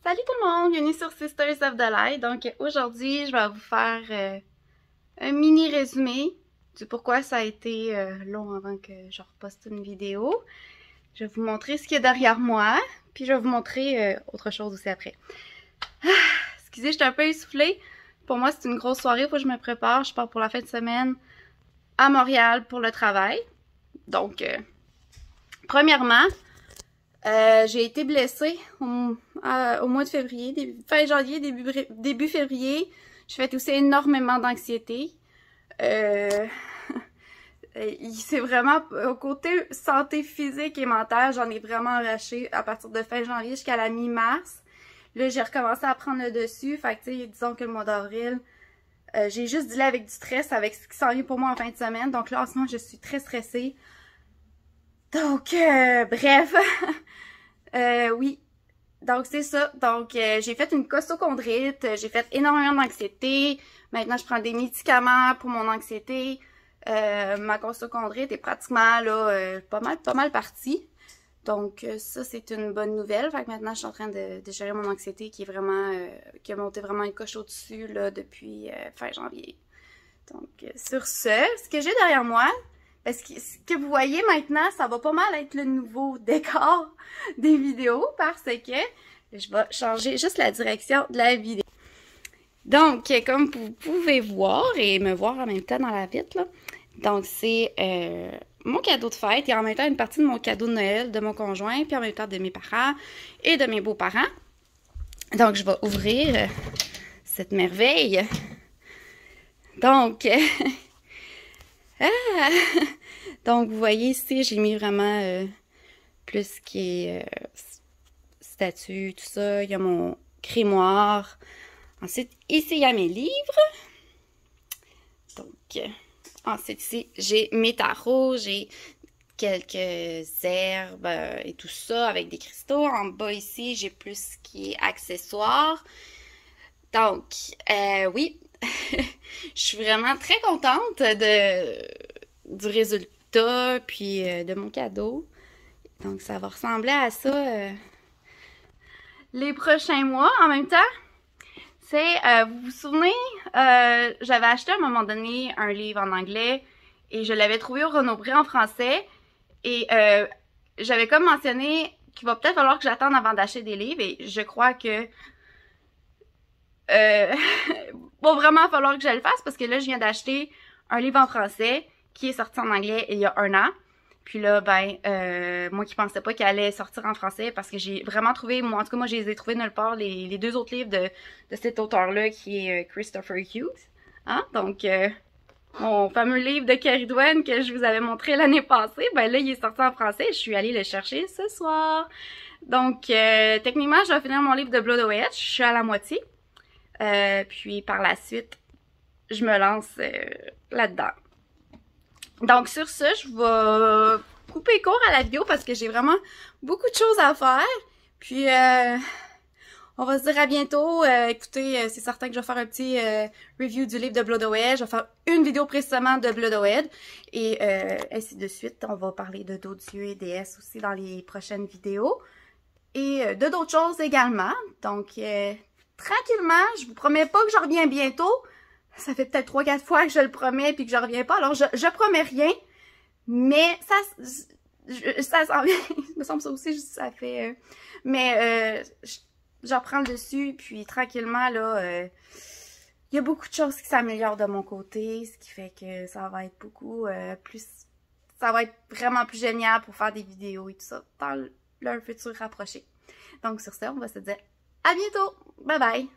Salut tout le monde, bienvenue sur Sisters of the Light. Donc aujourd'hui, je vais vous faire un mini résumé du pourquoi ça a été long avant que je reposte une vidéo. Je vais vous montrer ce qu'il y a derrière moi, puis je vais vous montrer autre chose aussi après. Excusez, je suis un peu essoufflée. Pour moi, c'est une grosse soirée, il faut que je me prépare. Je pars pour la fin de semaine à Montréal pour le travail. Donc, premièrement, j'ai été blessée au mois de février, fin janvier, début février. Je fais aussi énormément d'anxiété. C'est vraiment, au côté santé physique et mentale, j'en ai vraiment arraché à partir de fin janvier jusqu'à la mi-mars. Là, j'ai recommencé à prendre le dessus. Fait que, tu sais, disons que le mois d'avril, j'ai juste dealé avec du stress, avec ce qui s'en vient pour moi en fin de semaine. Donc là, en ce moment, je suis très stressée. Donc, bref. Oui. Donc, c'est ça. Donc, j'ai fait une costochondrite. J'ai fait énormément d'anxiété. Maintenant, je prends des médicaments pour mon anxiété. Ma costochondrite est pratiquement, là, pas mal partie. Donc, ça, c'est une bonne nouvelle. Fait que maintenant, je suis en train de gérer mon anxiété qui est vraiment, qui a monté vraiment une coche au-dessus, là, depuis fin janvier. Donc, sur ce que j'ai derrière moi, parce que ce que vous voyez maintenant, ça va pas mal être le nouveau décor des vidéos parce que je vais changer juste la direction de la vidéo. Donc, comme vous pouvez voir et me voir en même temps dans la vitre, là, donc c'est mon cadeau de fête et en même temps une partie de mon cadeau de Noël de mon conjoint, puis en même temps de mes parents et de mes beaux-parents. Donc, je vais ouvrir cette merveille. Donc, donc, vous voyez ici, j'ai mis vraiment plus ce qui est statue, tout ça. Il y a mon grimoire. Ensuite, ici, il y a mes livres. Donc, ensuite, ici, j'ai mes tarots, j'ai quelques herbes et tout ça avec des cristaux. En bas, ici, j'ai plus ce qui est accessoires. Donc, oui, je suis vraiment très contente du résultat, puis de mon cadeau. Donc, ça va ressembler à ça les prochains mois. En même temps, c'est, vous vous souvenez, j'avais acheté à un moment donné un livre en anglais et je l'avais trouvé au Renaud-Bré en français. Et j'avais comme mentionné qu'il va peut-être falloir que j'attende avant d'acheter des livres et je crois que va vraiment falloir que je le fasse parce que là, je viens d'acheter un livre en français qui est sorti en anglais il y a 1 an. Puis là, ben, moi qui pensais pas qu'il allait sortir en français parce que j'ai vraiment trouvé, moi, en tout cas, moi, je les ai trouvés nulle part, les 2 autres livres de cet auteur-là qui est Christopher Hughes. Hein? Donc, mon fameux livre de Kerry Dwen que je vous avais montré l'année passée, ben là, il est sorti en français. Je suis allée le chercher ce soir. Donc, techniquement, je vais finir mon livre de Blood Away. Je suis à la moitié. Puis par la suite, je me lance là-dedans. Donc sur ce, je vais couper court à la vidéo parce que j'ai vraiment beaucoup de choses à faire. Puis on va se dire à bientôt. Écoutez, c'est certain que je vais faire un petit review du livre de Blood Away. Je vais faire une vidéo précisément de Blood Away. Et ainsi de suite. On va parler de d'autres dieux et déesses aussi dans les prochaines vidéos. Et de d'autres choses également. Donc tranquillement, je vous promets pas que je reviens bientôt. Ça fait peut-être 3-4 fois que je le promets puis que je reviens pas. Alors, je promets rien. Mais ça s'en vient. Il me semble ça aussi, ça fait... mais je reprends le dessus. Puis tranquillement, là, il y a beaucoup de choses qui s'améliorent de mon côté. Ce qui fait que ça va être beaucoup plus... Ça va être vraiment plus génial pour faire des vidéos et tout ça dans leur futur rapproché. Donc, sur ça, on va se dire à bientôt! Bye bye!